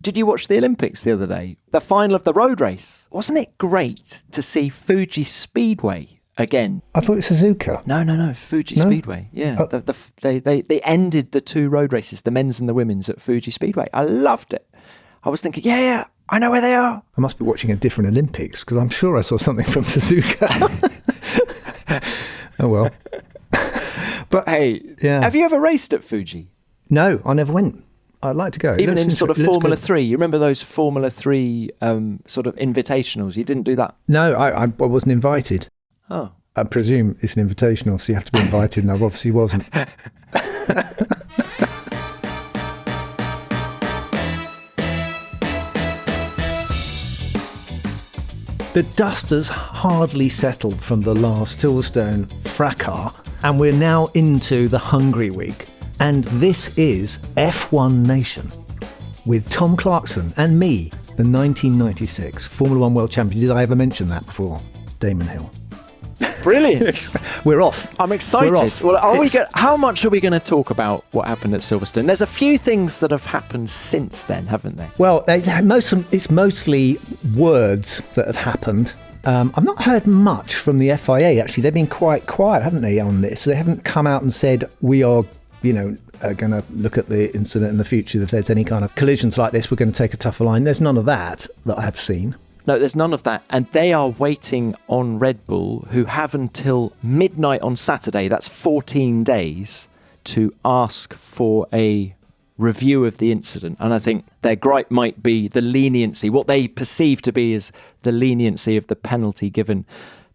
Did you watch the Olympics the other day? The final of the road race. Wasn't it great to see Fuji Speedway again? I thought it was Suzuka. No, Fuji Speedway. Yeah, they ended the 2 road races, the men's and the women's, at Fuji Speedway. I loved it. I was thinking, yeah, I know where they are. I must be watching a different Olympics because I'm sure I saw something from Suzuka. Oh, well. But hey, have you ever raced at Fuji? No, I never went. I'd like to go. Even in sort of Formula 3. You remember those Formula 3 sort of invitationals? You didn't do that? No, I wasn't invited. Oh. I presume it's an invitational, so you have to be invited, and I obviously wasn't. The dust has hardly settled from the last Silverstone fracas, and we're now into the Hungary week. And this is F1 Nation with Tom Clarkson and me, the 1996 Formula One World Champion. Did I ever mention that before? Damon Hill. Brilliant. We're off. I'm excited. We're off. Well, how much are we going to talk about what happened at Silverstone? There's a few things that have happened since then, haven't there? Well, it's mostly words that have happened. I've not heard much from the FIA, actually. They've been quite quiet, haven't they, on this? They haven't come out and said, we are, going to look at the incident in the future. If there's any kind of collisions like this, we're going to take a tougher line. There's none of that I have seen. No, there's none of that. And they are waiting on Red Bull, who have until midnight on Saturday, that's 14 days, to ask for a review of the incident. And I think their gripe might be the leniency, what they perceive to be as the leniency of the penalty given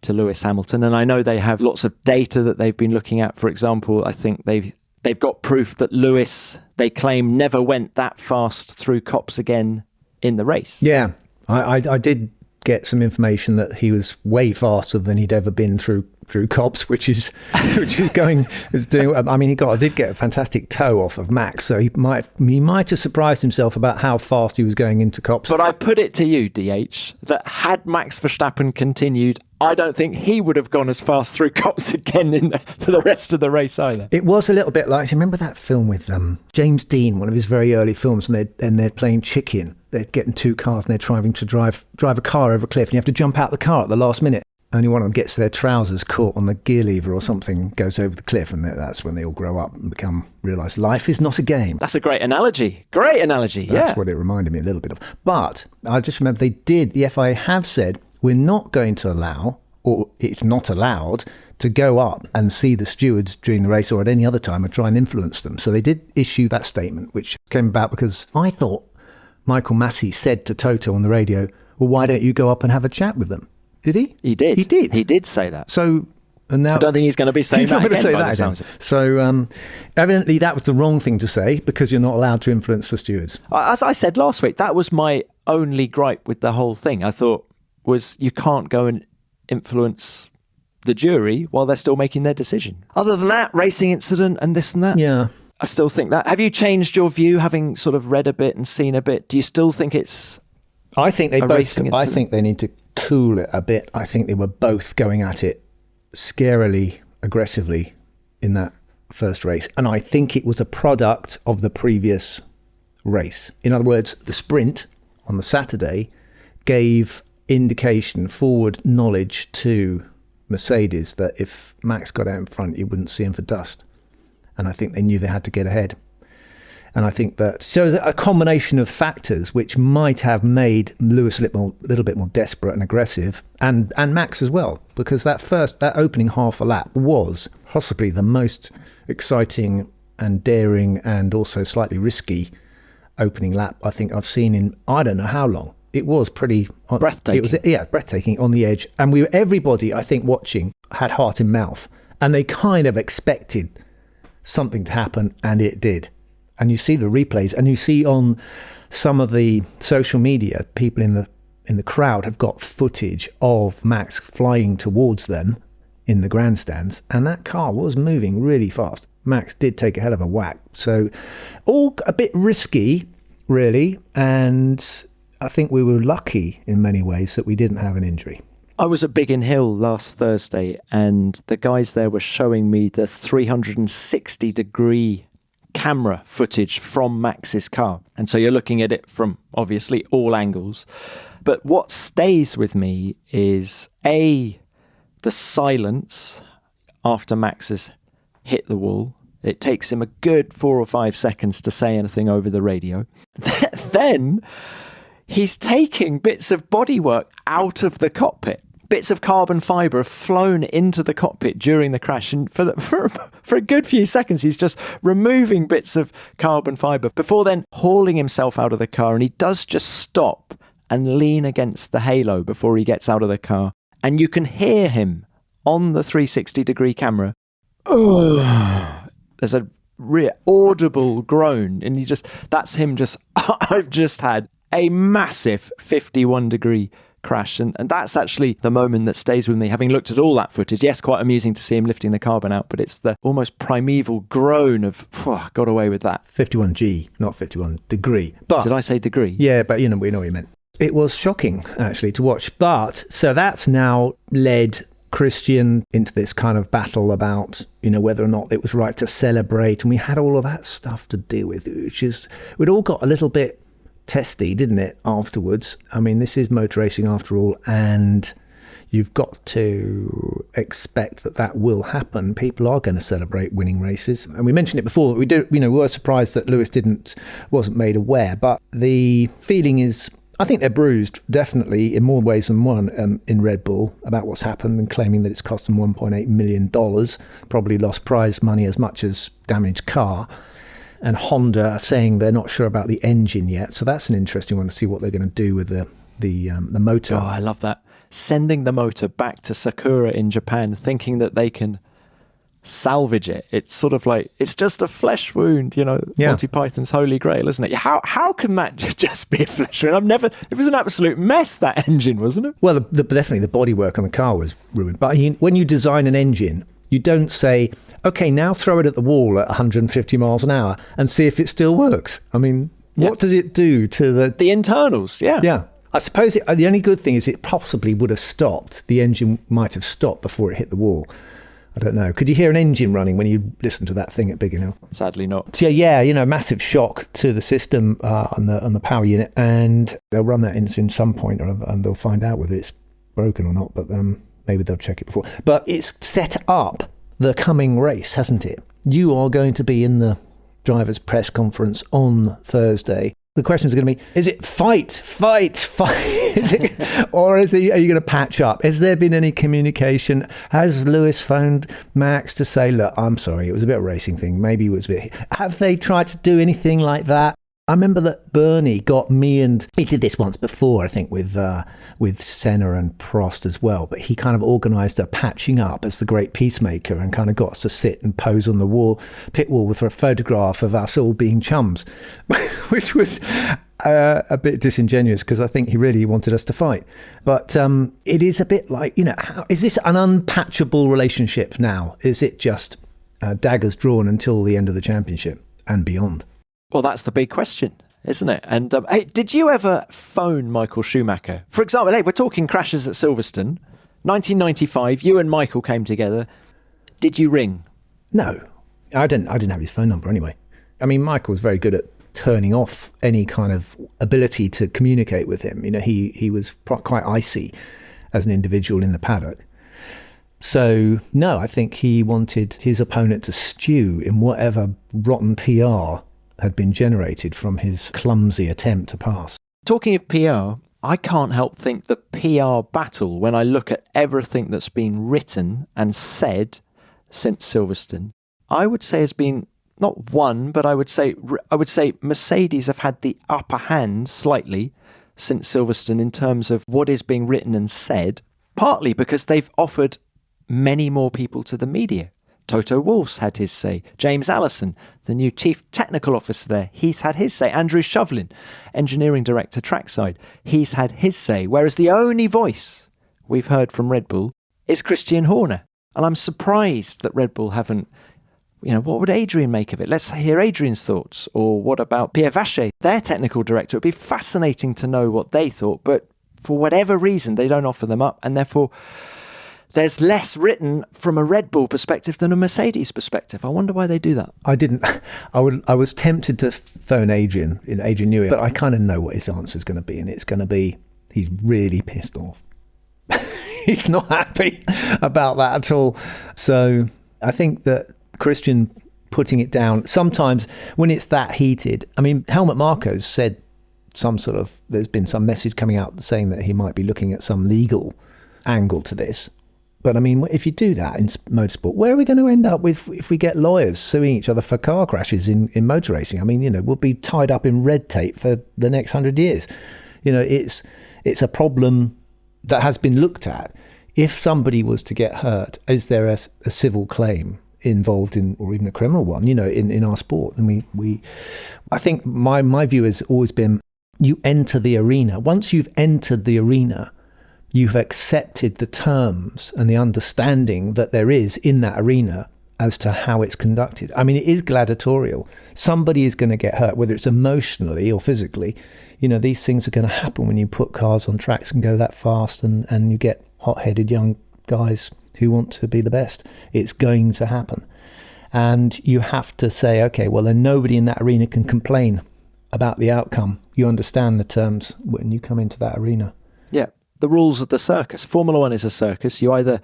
to Lewis Hamilton. And I know they have lots of data that they've been looking at. For example, I think they've got proof that Lewis, they claim, never went that fast through Copse again in the race. Yeah. I did get some information that he was way faster than he'd ever been through Copse, which is doing. I mean, he did get a fantastic toe off of Max, so he might have surprised himself about how fast he was going into Copse. But I put it to you, DH, that had Max Verstappen continued, I don't think he would have gone as fast through Copse again for the rest of the race either. It was a little bit like, do you remember that film with James Dean, one of his very early films, and they're playing chicken. They're getting 2 cars and they're trying to drive a car over a cliff, and you have to jump out the car at the last minute. Only one of them gets their trousers caught on the gear lever or something, goes over the cliff, and that's when they all grow up and realise life is not a game. That's a great analogy. That's what it reminded me a little bit of. But I just remember the FIA have said, we're not going to allow, or it's not allowed, to go up and see the stewards during the race or at any other time and try and influence them. So they did issue that statement, which came about because I thought Michael Massey said to Toto on the radio, well, why don't you go up and have a chat with them? Did he? He did. He did say that. So, and now I don't think he's going to be saying that again. So, evidently that was the wrong thing to say because you're not allowed to influence the stewards. As I said last week, that was my only gripe with the whole thing. I thought was you can't go and influence the jury while they're still making their decision. Other than that, racing incident and this and that. Yeah. I still think that. Have you changed your view, having sort of read a bit and seen a bit? Do you still think it's I think they both. I think they need to cool it a bit. I think they were both going at it scarily aggressively in that first race, and I think it was a product of the previous race. In other words, the sprint on the Saturday gave indication, forward knowledge to Mercedes that if Max got out in front, you wouldn't see him for dust. And I think they knew they had to get ahead. And I think that so a combination of factors which might have made Lewis a little bit more desperate and aggressive, and Max as well, because that opening half a lap was possibly the most exciting and daring and also slightly risky opening lap I think I've seen in I don't know how long. It was pretty breathtaking. It was breathtaking on the edge, and everybody I think watching had heart in mouth, and they kind of expected something to happen, and it did. And you see the replays, and you see on some of the social media, people in the crowd have got footage of Max flying towards them in the grandstands, and that car was moving really fast. Max did take a hell of a whack. So all a bit risky, really, and I think we were lucky in many ways that we didn't have an injury. I was at Biggin Hill last Thursday, and the guys there were showing me the 360-degree camera footage from Max's car. And so you're looking at it from obviously all angles. But what stays with me is the silence after Max has hit the wall. It takes him a good 4 or 5 seconds to say anything over the radio. Then he's taking bits of bodywork out of the cockpit. Bits of carbon fibre have flown into the cockpit during the crash, and for a good few seconds he's just removing bits of carbon fibre before then hauling himself out of the car. And he does just stop and lean against the halo before he gets out of the car, and you can hear him on the 360-degree camera. There's a real audible groan, and that's him just, I've just had a massive 51-degree crash. And that's actually the moment that stays with me, having looked at all that footage. Yes, quite amusing to see him lifting the carbon out, but it's the almost primeval groan of, got away with that. 51G, not 51 degree. But did I say degree? Yeah, but we know what you meant. It was shocking, actually, to watch. But so that's now led Christian into this kind of battle about, whether or not it was right to celebrate. And we had all of that stuff to deal with, which is, we'd all got a little bit testy, didn't it, afterwards? I mean, this is motor racing after all, and you've got to expect that will happen. People are going to celebrate winning races. And we mentioned it before. We were surprised that Lewis wasn't made aware, but the feeling is, I think they're bruised, definitely, in more ways than one, in Red Bull about what's happened, and claiming that it's cost them $1.8 million, probably lost prize money as much as damaged car. And Honda are saying they're not sure about the engine yet. So that's an interesting one to see what they're going to do with the motor. Oh, I love that. Sending the motor back to Sakura in Japan, thinking that they can salvage it. It's sort of like, it's just a flesh wound, Monty Python's Holy Grail, isn't it? How can that just be a flesh wound? It was an absolute mess, that engine, wasn't it? Well, definitely the bodywork on the car was ruined. But when you design an engine, you don't say, okay, now throw it at the wall at 150 miles an hour and see if it still works. I mean, what does it do to the internals? Yeah. Yeah. I suppose the only good thing is it possibly would have stopped. The engine might have stopped before it hit the wall. I don't know. Could you hear an engine running when you listen to that thing at Biggin? Sadly not. So yeah, massive shock to the system on the power unit, and they'll run that in some point, and they'll find out whether it's broken or not. But maybe they'll check it before. But it's set up the coming race, hasn't it? You are going to be in the driver's press conference on Thursday. The questions are going to be, is it fight? Is it, or are you going to patch up? Has there been any communication? Has Lewis phoned Max to say, look, I'm sorry, it was a bit of a racing thing. Maybe it was a bit... Have they tried to do anything like that? I remember that Bernie got me, and he did this once before, I think, with Senna and Prost as well. But he kind of organised a patching up as the great peacemaker and kind of got us to sit and pose on the pit wall for a photograph of us all being chums, which was a bit disingenuous because I think he really wanted us to fight. But it is a bit like, is this an unpatchable relationship now? Is it just daggers drawn until the end of the championship and beyond? Well, that's the big question, isn't it? And hey, did you ever phone Michael Schumacher? For example, hey, we're talking crashes at Silverstone. 1995, you and Michael came together. Did you ring? No, I didn't have his phone number anyway. I mean, Michael was very good at turning off any kind of ability to communicate with him. He was quite icy as an individual in the paddock. So, no, I think he wanted his opponent to stew in whatever rotten PR had been generated from his clumsy attempt to pass. Talking of PR, I can't help think the PR battle, when I look at everything that's been written and said since Silverstone, I would say has been not won, but I would say Mercedes have had the upper hand slightly since Silverstone in terms of what is being written and said, partly because they've offered many more people to the media. Toto Wolff's had his say. James Allison, the new chief technical officer there, he's had his say. Andrew Shovlin, engineering director trackside, he's had his say. Whereas the only voice we've heard from Red Bull is Christian Horner. And I'm surprised that Red Bull haven't, what would Adrian make of it? Let's hear Adrian's thoughts. Or what about Pierre Vacher, their technical director? It'd be fascinating to know what they thought. But for whatever reason, they don't offer them up. And therefore, there's less written from a Red Bull perspective than a Mercedes perspective. I wonder why they do that. I was tempted to phone Adrian Newey, but I kind of know what his answer is going to be, and it's going to be he's really pissed off. He's not happy about that at all. So I think that Christian putting it down, sometimes when it's that heated, I mean, Helmut Marko's said there's been some message coming out saying that he might be looking at some legal angle to this. But I mean, if you do that in motorsport, where are we going to end up with if we get lawyers suing each other for car crashes in motor racing? I mean, we'll be tied up in red tape for the next 100 years. It's a problem that has been looked at. If somebody was to get hurt, is there a civil claim involved in, or even a criminal one, in our sport? And I think my view has always been, you enter the arena. Once you've entered the arena, you've accepted the terms and the understanding that there is in that arena as to how it's conducted. I mean, it is gladiatorial. Somebody is going to get hurt, whether it's emotionally or physically. These things are going to happen when you put cars on tracks and go that fast, and you get hot-headed young guys who want to be the best. It's going to happen. And you have to say, okay, well, then nobody in that arena can complain about the outcome. You understand the terms when you come into that arena. Yeah, the rules of the circus. Formula One is a circus. You either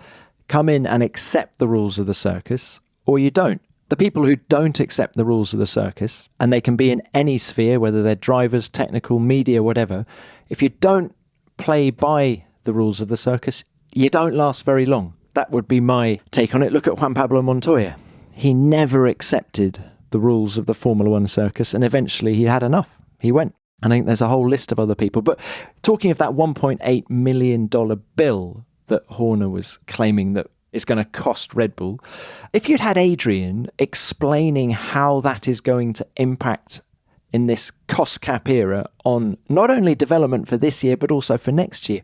come in and accept the rules of the circus, or you don't. The people who don't accept the rules of the circus, and they can be in any sphere, whether they're drivers, technical, media, whatever, if you don't play by the rules of the circus, you don't last very long. That would be my take on it. Look at Juan Pablo Montoya. He never accepted the rules of the Formula One circus, and eventually he had enough. He went. And I think there's a whole list of other people. But talking of that $1.8 million bill that Horner was claiming that is going to cost Red Bull, if you'd had Adrian explaining how that is going to impact in this cost cap era on not only development for this year, but also for next year,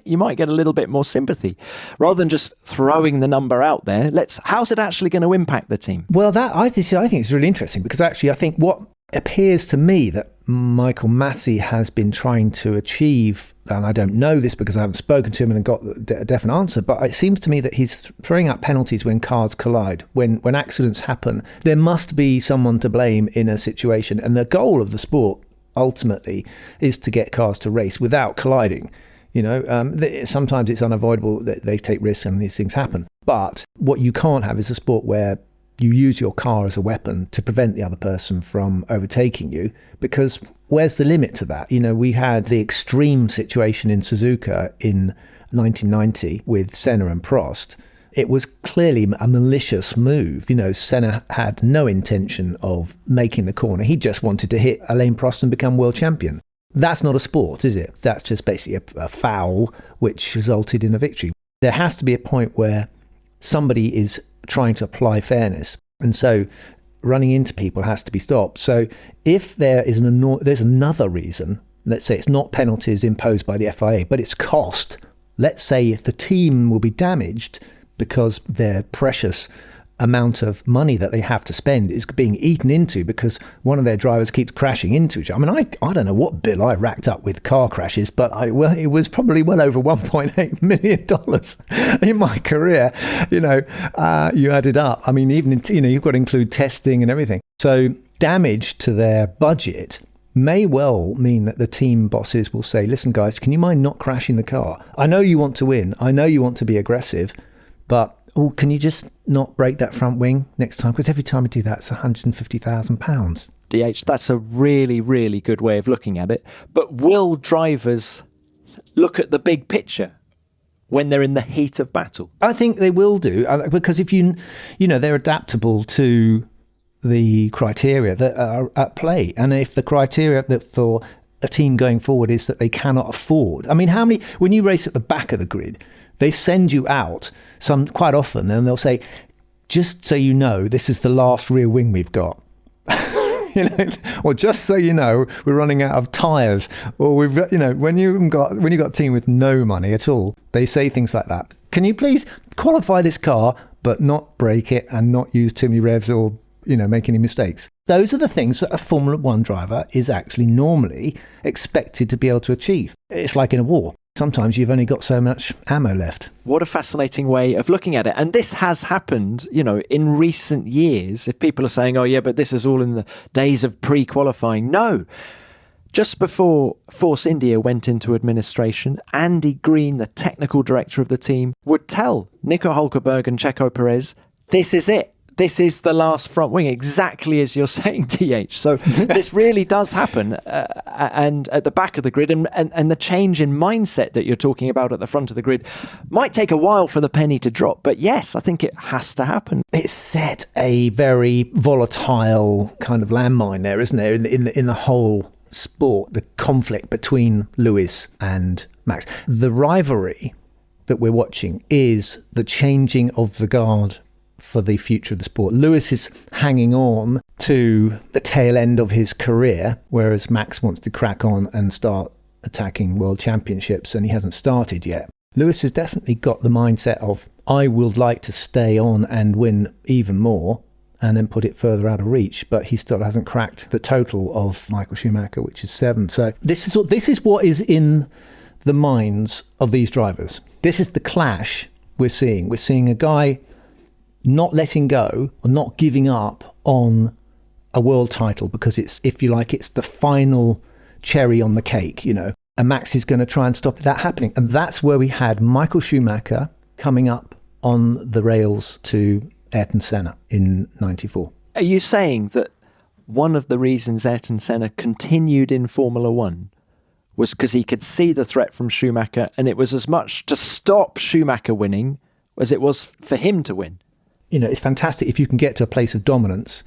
you might get a little bit more sympathy rather than just throwing the number out there. How's it actually going to impact the team? Well, I think it's really interesting, because actually I think what appears to me that Michael Massey has been trying to achieve, and I don't know this because I haven't spoken to him and got a definite answer, but it seems to me that he's throwing out penalties when cars collide. When accidents happen, there must be someone to blame in a situation, and the goal of the sport ultimately is to get cars to race without colliding. Sometimes it's unavoidable that they take risks and these things happen. But what you can't have is a sport where you use your car as a weapon to prevent the other person from overtaking you, because where's the limit to that? We had the extreme situation in Suzuka in 1990 with Senna and Prost. It was clearly a malicious move. Senna had no intention of making the corner. He just wanted to hit Alain Prost and become world champion. That's not a sport, is it? That's just basically a foul which resulted in a victory. There has to be a point where somebody is trying to apply fairness, and so running into people has to be stopped. So if there's another reason, let's say it's not penalties imposed by the FIA, but it's cost. Let's say if the team will be damaged because their precious amount of money that they have to spend is being eaten into because one of their drivers keeps crashing into each other. I mean, I don't know what bill I racked up with car crashes, but it was probably well over $1.8 million in my career. You add it up. I mean, even you've got to include testing and everything. So damage to their budget may well mean that the team bosses will say, listen, guys, can you mind not crashing the car? I know you want to win. I know you want to be aggressive, but can you just not break that front wing next time? Because every time we do that, it's £150,000. DH, that's a really, really good way of looking at it. But will drivers look at the big picture when they're in the heat of battle? I think they will do, because if they're adaptable to the criteria that are at play. And if the criteria that for a team going forward is that they cannot afford. I mean, when you race at the back of the grid, they send you out quite often, and they'll say, just so you know, this is the last rear wing we've got. Or just so you know, we're running out of tyres. Or when you got a team with no money at all, they say things like that. Can you please qualify this car, but not break it and not use too many revs or make any mistakes? Those are the things that a Formula One driver is actually normally expected to be able to achieve. It's like in a war. sometimes you've only got so much ammo left. What a fascinating way of looking at it. And this has happened, in recent years. If people are saying, oh, yeah, but this is all in the days of pre-qualifying. No. Just before Force India went into administration, Andy Green, the technical director of the team, would tell Nico Hulkenberg and Checo Perez, this is it. This is the last front wing, exactly as you're saying, TH. So this really does happen. And at the back of the grid, and the change in mindset that you're talking about at the front of the grid might take a while for the penny to drop. But yes, I think it has to happen. It set a very volatile kind of landmine there, isn't there, in the whole sport, the conflict between Lewis and Max. The rivalry that we're watching is the changing of the guard for the future of the sport. Lewis is hanging on to the tail end of his career, whereas Max wants to crack on and start attacking world championships, and he hasn't started yet. Lewis has definitely got the mindset of, I would like to stay on and win even more, and then put it further out of reach, but he still hasn't cracked the total of Michael Schumacher, which is 7. So this is what is in the minds of these drivers. This is the clash we're seeing. We're seeing a guy not letting go or not giving up on a world title because it's, if you like, it's the final cherry on the cake, and Max is going to try and stop that happening. And that's where we had Michael Schumacher coming up on the rails to Ayrton Senna in 94. Are you saying that one of the reasons Ayrton Senna continued in Formula One was because he could see the threat from Schumacher, and it was as much to stop Schumacher winning as it was for him to win? It's fantastic if you can get to a place of dominance,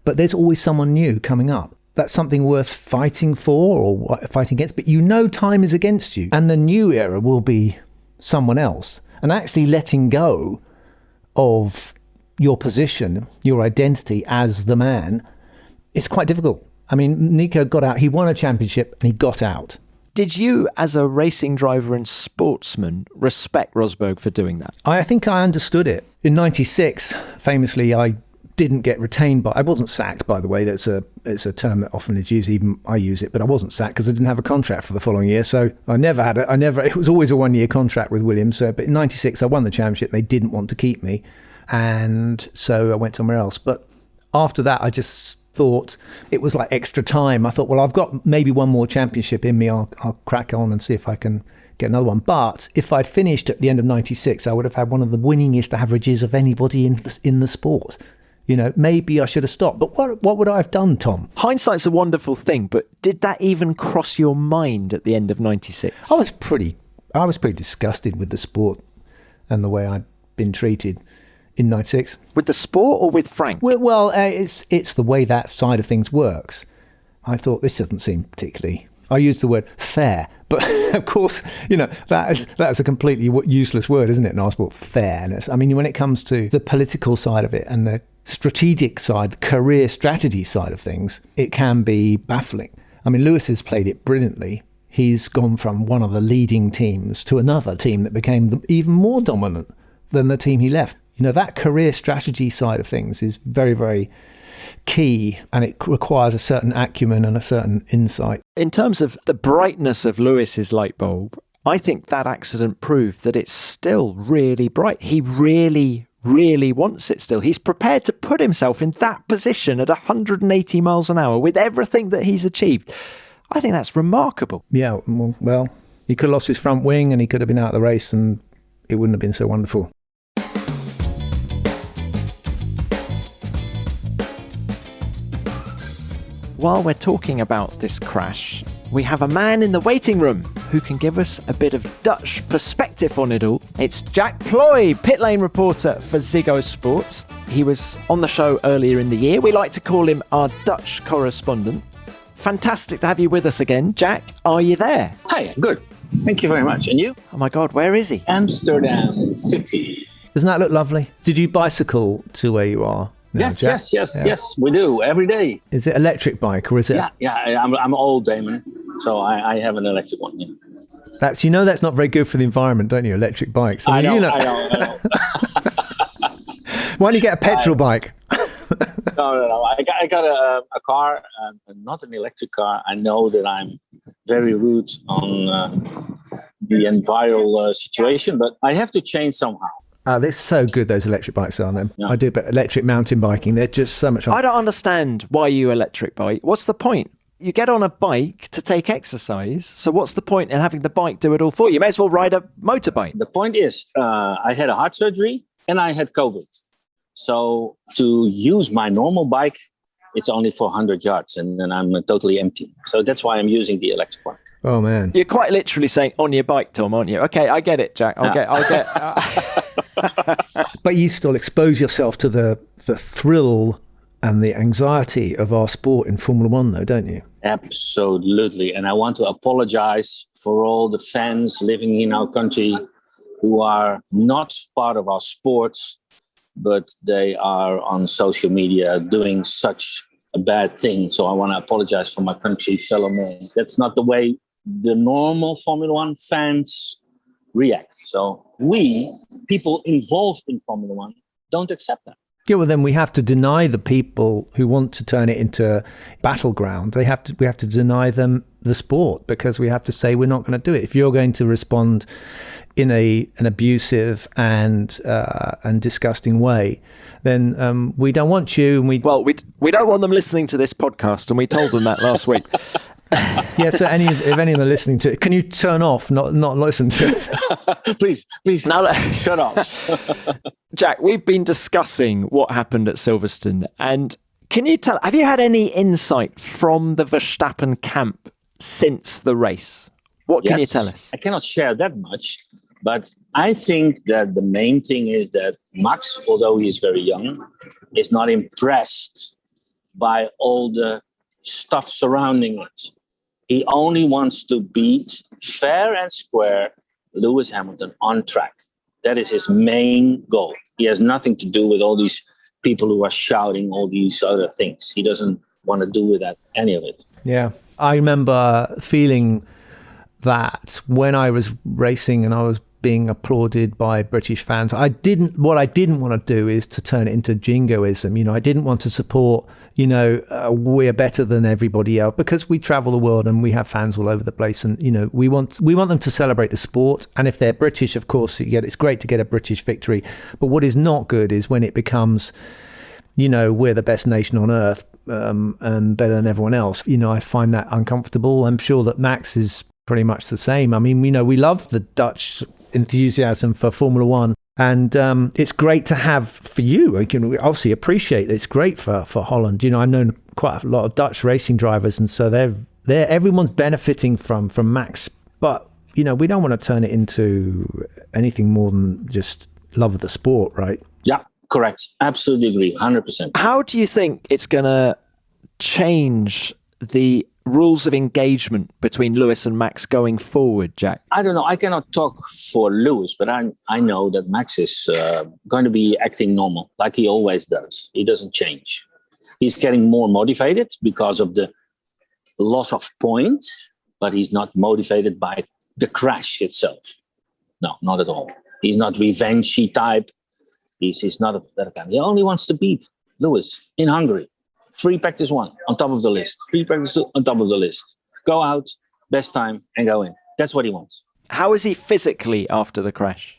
but there's always someone new coming up. That's something worth fighting for or fighting against, but time is against you. And the new era will be someone else. And actually letting go of your position, your identity as the man, is quite difficult. I mean, Nico got out, he won a championship and he got out. Did you, as a racing driver and sportsman, respect Rosberg for doing that? I think I understood it. In 96, famously, I didn't get retained, but I wasn't sacked, by the way. It's a term that often is used, even I use it, but I wasn't sacked because I didn't have a contract for the following year. So it was always a 1-year contract with Williams. But in 96, I won the championship. They didn't want to keep me. And so I went somewhere else. But after that, I just thought it was like extra time. I thought, well, I've got maybe one more championship in me. I'll crack on and see if I can get another one. But if I'd finished at the end of 96, I would have had one of the winningest averages of anybody in the sport. Maybe I should have stopped. But what would I have done, Tom? Hindsight's a wonderful thing, but did that even cross your mind at the end of 96? I was pretty disgusted with the sport and the way I'd been treated in 96. With the sport or with Frank? Well, it's the way that side of things works. I thought, this doesn't seem particularly, I used the word fair, but of course, that's a completely useless word, isn't it, in our sport, fairness. I mean, when it comes to the political side of it and the strategic side, the career strategy side of things, it can be baffling. I mean, Lewis has played it brilliantly. He's gone from one of the leading teams to another team that became even more dominant than the team he left. That career strategy side of things is very, very key, and it requires a certain acumen and a certain insight. In terms of the brightness of Lewis's light bulb, I think that accident proved that it's still really bright. He really, really wants it still. He's prepared to put himself in that position at 180 miles an hour with everything that he's achieved. I think that's remarkable. Yeah, well, he could have lost his front wing and he could have been out of the race and it wouldn't have been so wonderful. While we're talking about this crash, we have a man in the waiting room who can give us a bit of Dutch perspective on it all. It's Jack Plooij, pit lane reporter for Ziggo Sports. He was on the show earlier in the year. We like to call him our Dutch correspondent. Fantastic to have you with us again. Jack, are you there? Hi, good. Thank you very much. And you? Oh my God, where is he? Amsterdam City. Doesn't that look lovely? Did you bicycle to where you are? No, yes, we do every day. Is it electric bike or is it? Yeah. I'm old, Damon, so I have an electric one. Yeah. That's not very good for the environment, don't you? Electric bikes. I know. Why don't you get a petrol bike? No. I got a car, not an electric car. I know that I'm very rude on the environmental situation, but I have to change somehow. They're so good, those electric bikes are, them. Yeah. I do a bit of electric mountain biking. They're just so much fun. I don't understand why you electric bike. What's the point? You get on a bike to take exercise. So what's the point in having the bike do it all for you? You may as well ride a motorbike. The point is, I had a heart surgery and I had COVID. So to use my normal bike, it's only 400 yards and then I'm totally empty. So that's why I'm using the electric bike. Oh, man. You're quite literally saying on your bike, Tom, aren't you? Okay, I get it, Jack. I'll get. But you still expose yourself to the thrill and the anxiety of our sport in Formula One, though, don't you? Absolutely. And I want to apologize for all the fans living in our country who are not part of our sports, but they are on social media doing such a bad thing. So I want to apologize for my country fellow men. That's not the way the normal Formula One fans react. So we, people involved in Formula One, don't accept that. Yeah, well, then we have to deny the people who want to turn it into battleground. We have to deny them the sport, because we have to say we're not going to do it. If you're going to respond in an abusive and disgusting way, then we don't want you. And we don't want them listening to this podcast, and we told them that last week. Yeah, so if any of them are listening to it, can you turn off, not listen to it? Please, now shut off. Jack, we've been discussing what happened at Silverstone, and have you had any insight from the Verstappen camp since the race? What can you tell us? I cannot share that much, but I think that the main thing is that Max, although he is very young, is not impressed by all the stuff surrounding it. He only wants to beat fair and square Lewis Hamilton on track. That is his main goal. He has nothing to do with all these people who are shouting all these other things. He doesn't want to do with that, any of it. Yeah. I remember feeling that when I was racing and I was being applauded by British fans, what I didn't want to do is to turn it into jingoism. You know, I didn't want to support, we're better than everybody else, because we travel the world and we have fans all over the place, and we want them to celebrate the sport. And if they're British, of course, it's great to get a British victory. But what is not good is when it becomes, we're the best nation on earth and better than everyone else. I find that uncomfortable. I'm sure that Max is pretty much the same. I mean, we love the Dutch enthusiasm for Formula One, and it's great to have for you. I can obviously appreciate that. It's great for Holland. I've known quite a lot of Dutch racing drivers, and so they're everyone's benefiting from Max. But we don't want to turn it into anything more than just love of the sport, right? Yeah, correct. Absolutely agree, 100%. How do you think it's going to change the rules of engagement between Lewis and Max going forward, Jack? I don't know. I cannot talk for Lewis, but I know that Max is going to be acting normal, like he always does. He doesn't change. He's getting more motivated because of the loss of points, but he's not motivated by the crash itself. No, not at all. He's not revengey type. He's not that kind. He only wants to beat Lewis in Hungary. Free practice 1 on top of the list. Free practice 2 on top of the list. Go out, best time, and go in. That's what he wants. How is he physically after the crash?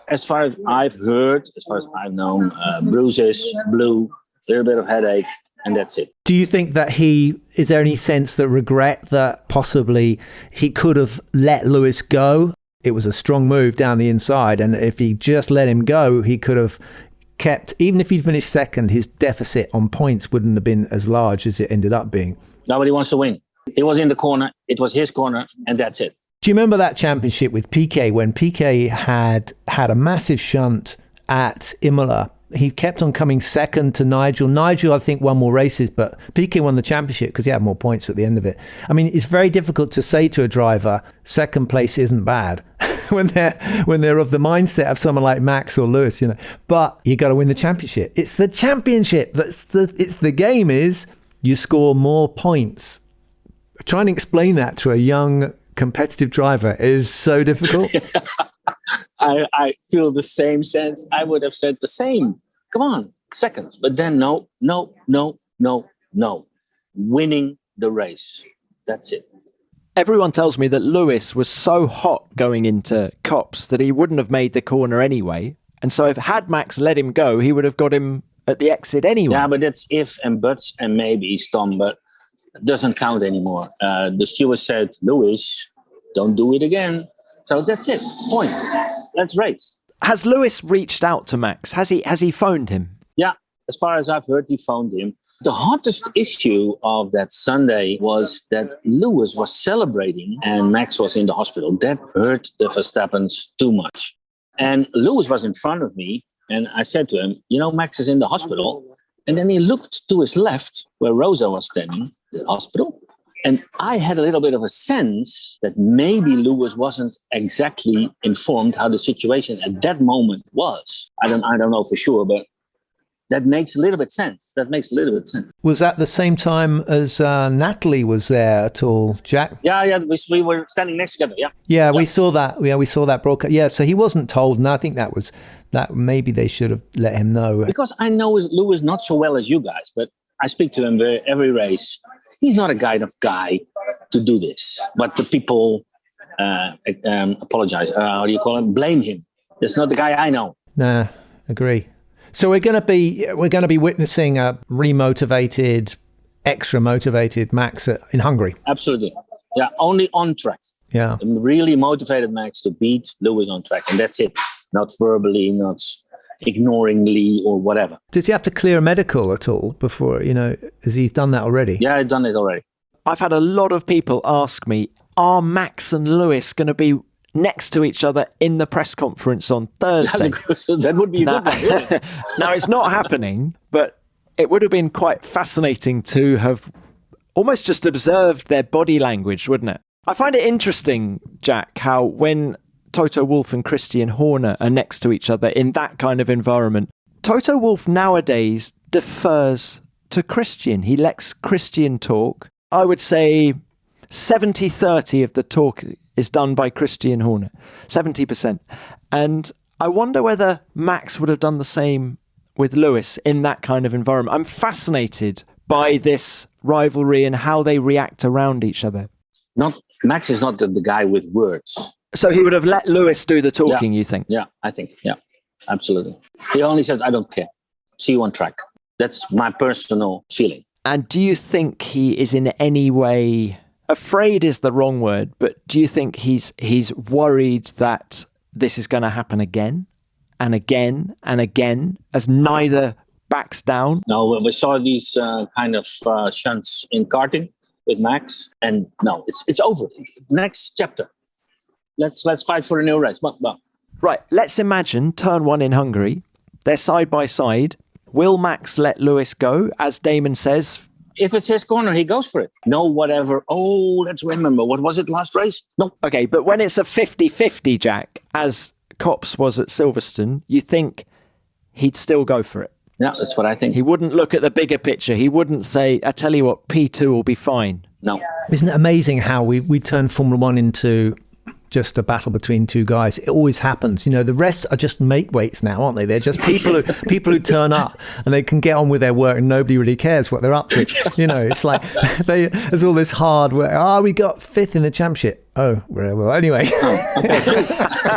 As far as I've heard, as far as I've known, bruises, blue, a little bit of headache, and that's it. Do you think that is there any sense that regret that possibly he could have let Lewis go? It was a strong move down the inside, and if he just let him go, he could have kept, even if he'd finished second, his deficit on points wouldn't have been as large as it ended up being. Nobody wants to win. He was in the corner. It was his corner, and that's it. Do you remember that championship with Piquet when Piquet had a massive shunt at Imola? He kept on coming second to Nigel. Nigel, I think, won more races, but Piquet won the championship because he had more points at the end of it. I mean, it's very difficult to say to a driver, second place isn't bad. when they're of the mindset of someone like Max or Lewis, but you got to win the championship. It's the championship. It's the game is you score more points. Trying to explain that to a young competitive driver is so difficult. I feel the same sense. I would have said the same. Come on, second. But then no. Winning the race. That's it. Everyone tells me that Lewis was so hot going into Copse that he wouldn't have made the corner anyway. And so if had Max let him go, he would have got him at the exit anyway. Yeah, but that's if and buts and maybes, Tom, but it doesn't count anymore. The steward said, Lewis, don't do it again. So that's it. Point. Let's race. Has Lewis reached out to Max? Has he phoned him? Yeah, as far as I've heard, he phoned him. The hottest issue of that Sunday was that Lewis was celebrating and Max was in the hospital. That hurt the Verstappens too much. And Lewis was in front of me and I said to him, Max is in the hospital. And then he looked to his left where Rosa was standing, the hospital. And I had a little bit of a sense that maybe Lewis wasn't exactly informed how the situation at that moment was. I don't know for sure, but that makes a little bit sense. Was that the same time as Natalie was there at all, Jack? Yeah. We were standing next together. Yeah. Yeah, we saw that. Yeah, we saw that broadcast. Yeah, so he wasn't told, and I think that maybe they should have let him know. Because I know Lewis not so well as you guys, but I speak to him every race. He's not a kind of guy to do this. But the people apologize. How do you call him? Blame him. That's not the guy I know. Nah, agree. So we're going to be witnessing a remotivated, extra motivated Max in Hungary. Absolutely. Yeah, only on track. Yeah. A really motivated Max to beat Lewis on track, and that's it. Not verbally, not ignoringly or whatever. Did he have to clear a medical at all before, has he done that already? Yeah, I've done it already. I've had a lot of people ask me, are Max and Lewis going to be next to each other in the press conference on Thursday? That would be a good one. Really. Now, it's not happening, but it would have been quite fascinating to have almost just observed their body language, wouldn't it? I find it interesting, Jack, how when Toto Wolff and Christian Horner are next to each other in that kind of environment, Toto Wolff nowadays defers to Christian. He lets Christian talk. I would say 70-30 of the talk is done by Christian Horner, 70%. And I wonder whether Max would have done the same with Lewis in that kind of environment. I'm fascinated by this rivalry and how they react around each other. Max is not the guy with words. So he would have let Lewis do the talking, you think? Yeah, I think. Yeah, absolutely. He only says, I don't care. See you on track. That's my personal feeling. And do you think he is in any way, afraid is the wrong word, but do you think he's worried that this is going to happen again and again and again as neither backs down? No, we saw these kind of shunts in karting with Max, and no, it's over. Next chapter. Let's fight for a new race. Right, let's imagine turn one in Hungary. They're side by side. Will Max let Lewis go, as Damon says? If it's his corner, he goes for it. No, whatever. Oh, let's remember. What was it last race? No. Okay, but when it's a 50-50, Jack, as Copse was at Silverstone, you think he'd still go for it? Yeah, that's what I think. He wouldn't look at the bigger picture. He wouldn't say, I tell you what, P2 will be fine. No. Isn't it amazing how we turn Formula One into just a battle between two guys? It always happens. The rest are just make weights now, aren't they? They're just people who turn up and they can get on with their work and nobody really cares what they're up to. It's like there's all this hard work. We got 5th in the championship. Oh, well, anyway.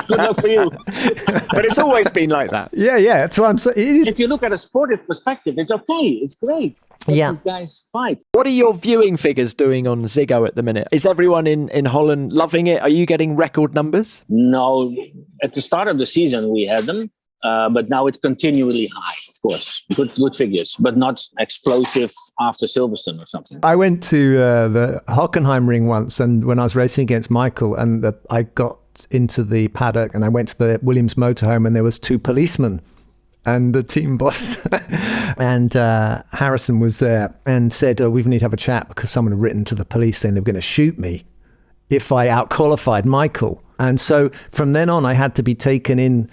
Good luck for you. But it's always been like that. Yeah, that's what I'm saying. If you look at a sportive perspective, it's okay. It's great. Yeah. These guys fight. What are your viewing figures doing on Ziggo at the minute? Is everyone in Holland loving it? Are you getting record numbers? No. At the start of the season, we had them. But now it's continually high, of course. Good figures, but not explosive after Silverstone or something. I went to the Hockenheim ring once, and when I was racing against Michael, and I got into the paddock and I went to the Williams motorhome, and there was 2 policemen and the team boss and Harrison was there and said, we need to have a chat because someone had written to the police saying they were going to shoot me if I outqualified Michael. And so from then on, I had to be taken in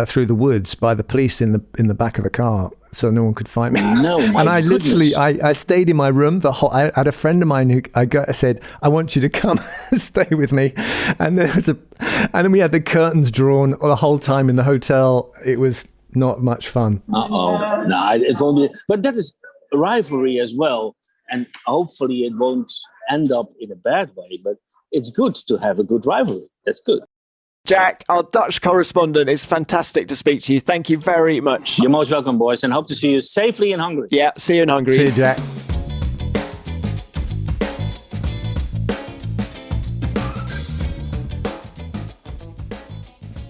through the woods by the police in the back of the car, so no one could find me. No, and I literally, I stayed in my room. I had a friend of mine who I said, I want you to come stay with me. And then we had the curtains drawn the whole time in the hotel. It was not much fun. No, it won't be. But that is rivalry as well, and hopefully it won't end up in a bad way. But it's good to have a good rivalry. That's good. Jack, our Dutch correspondent, it's fantastic to speak to you. Thank you very much. You're most welcome, boys, and hope to see you safely in Hungary. Yeah, see you in Hungary. See you, Jack.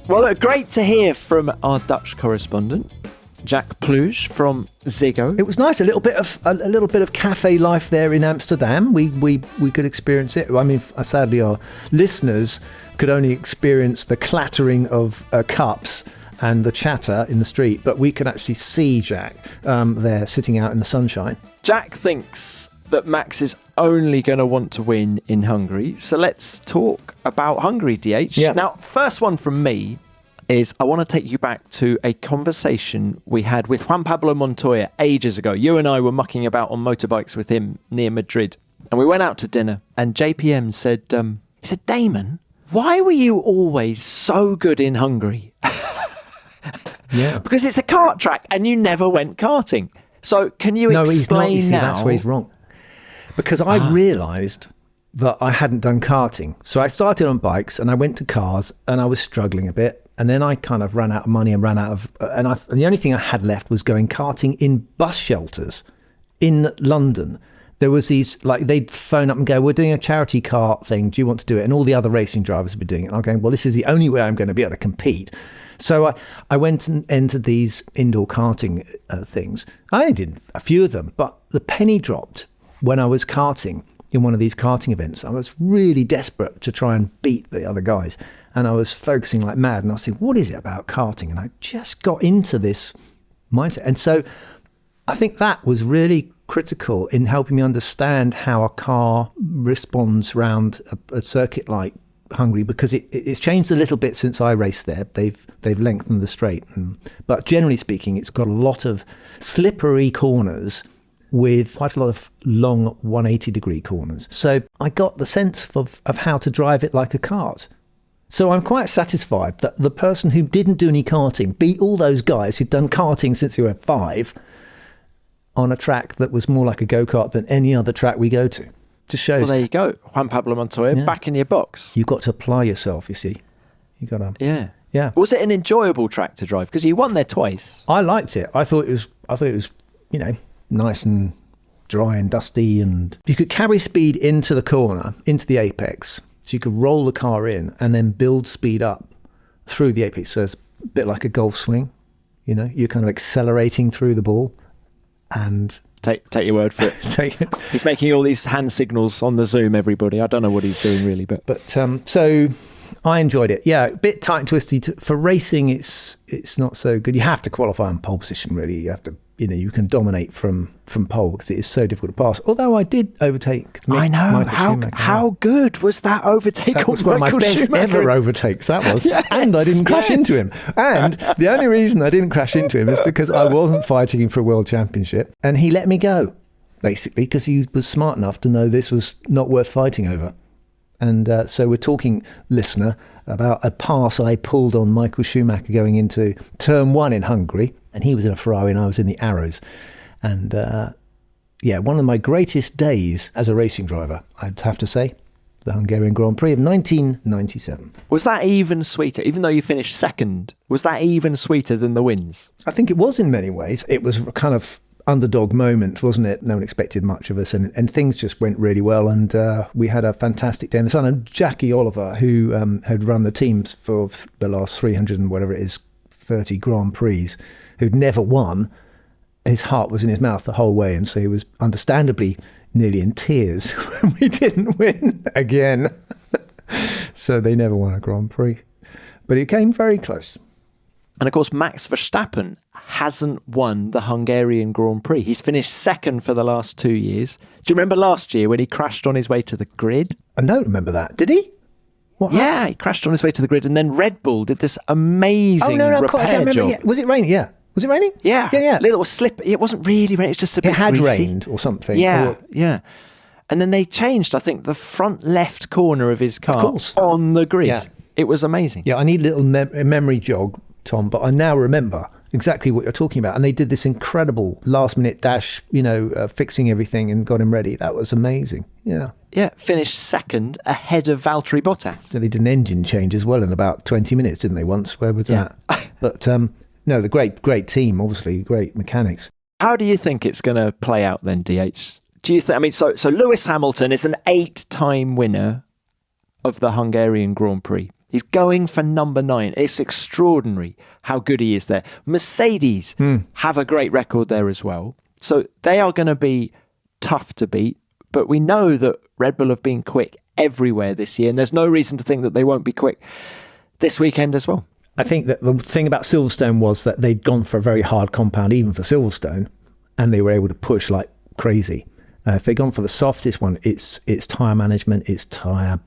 Well, great to hear from our Dutch correspondent, Jack Plooij from Ziggo. It was nice, a little bit of cafe life there in Amsterdam. We could experience it. I mean, sadly, our listeners could only experience the clattering of cups and the chatter in the street, but we could actually see Jack there sitting out in the sunshine. Jack thinks that Max is only going to want to win in Hungary. So let's talk about Hungary, DH. Yeah. Now, first one from me is I want to take you back to a conversation we had with Juan Pablo Montoya ages ago. You and I were mucking about on motorbikes with him near Madrid. And we went out to dinner and JPM said, he said, Damon, why were you always so good in Hungary? Yeah. Because it's a kart track and you never went karting. So can you explain he's not. You see, now? that's where he's wrong. Because I realised that I hadn't done karting. So I started on bikes and I went to cars and I was struggling a bit. And then I kind of ran out of money and and the only thing I had left was going karting in bus shelters in London. There was these, like, they'd phone up and go, we're doing a charity kart thing. Do you want to do it? And all the other racing drivers would be doing it. And I'm going, well, this is the only way I'm going to be able to compete. So I went and entered these indoor karting things. I did a few of them, but the penny dropped when I was karting in one of these karting events. I was really desperate to try and beat the other guys. And I was focusing like mad. And I was thinking, what is it about karting? And I just got into this mindset. And so I think that was really critical in helping me understand how a car responds around a circuit like Hungary, because it's changed a little bit since I raced there. They've lengthened the straight, but generally speaking, it's got a lot of slippery corners with quite a lot of long 180-degree corners. So I got the sense of how to drive it like a kart. So I'm quite satisfied that the person who didn't do any karting beat all those guys who'd done karting since they were 5 on a track that was more like a go-kart than any other track we go to. Just shows. Well, there you go. Juan Pablo Montoya, back in your box. You've got to apply yourself, you see. You got to. Yeah. Yeah. Was it an enjoyable track to drive? Because you won there twice. I liked it. I thought it was, nice and dry and dusty, and you could carry speed into the corner, into the apex. So you could roll the car in and then build speed up through the apex. So it's a bit like a golf swing. You're kind of accelerating through the ball, and Take your word for it. He's making all these hand signals on the Zoom, everybody. I don't know what he's doing really, but so I enjoyed it. Yeah, a bit tight and twisty. For racing, it's not so good. You have to qualify on pole position, really. You have to, you can dominate from pole because it is so difficult to pass. Although I did overtake. I know. How good was that overtake? That was one of my best ever overtakes. That was, yes, and I didn't crash into him. And the only reason I didn't crash into him is because I wasn't fighting him for a world championship, and he let me go, basically, because he was smart enough to know this was not worth fighting over. And so we're talking, listener, about a pass I pulled on Michael Schumacher going into turn 1 in Hungary. And he was in a Ferrari and I was in the Arrows. And one of my greatest days as a racing driver, I'd have to say, the Hungarian Grand Prix of 1997. Was that even sweeter? Even though you finished second, was that even sweeter than the wins? I think it was in many ways. It was a kind of underdog moment, wasn't it? No one expected much of us, and things just went really well, and we had a fantastic day in the sun. And Jackie Oliver, who had run the teams for the last 300 and whatever it is, 30 Grand Prix, who'd never won, his heart was in his mouth the whole way, and so he was understandably nearly in tears when we didn't win again. So they never won a Grand Prix, but it came very close. And of course, Max Verstappen hasn't won the Hungarian Grand Prix. He's finished second for the last 2 years. Do you remember last year when he crashed on his way to the grid? I don't remember that. Did he? What happened? He crashed on his way to the grid, and then Red Bull did this amazing repair job. Yeah. Was it raining? Yeah. Was it raining? Yeah. Yeah. Little slip. It wasn't really raining. It's just a bit greasy. It had rained or something. Yeah. Yeah. And then they changed, I think, the front left corner of his car on the grid. Yeah. It was amazing. Yeah, I need a little memory jog, Tom, but I now remember exactly what you're talking about. And they did this incredible last-minute dash, fixing everything and got him ready. That was amazing. Yeah. Yeah, finished second ahead of Valtteri Bottas. So they did an engine change as well in about 20 minutes, didn't they, once? Where was that? But, no, the great team, obviously, great mechanics. How do you think it's going to play out then, DH? Do you think, so Lewis Hamilton is an 8-time winner of the Hungarian Grand Prix. He's going for number 9. It's extraordinary how good he is there. Mercedes have a great record there as well. So they are going to be tough to beat. But we know that Red Bull have been quick everywhere this year. And there's no reason to think that they won't be quick this weekend as well. I think that the thing about Silverstone was that they'd gone for a very hard compound, even for Silverstone, and they were able to push like crazy. If they'd gone for the softest one, it's tyre management, it's tyre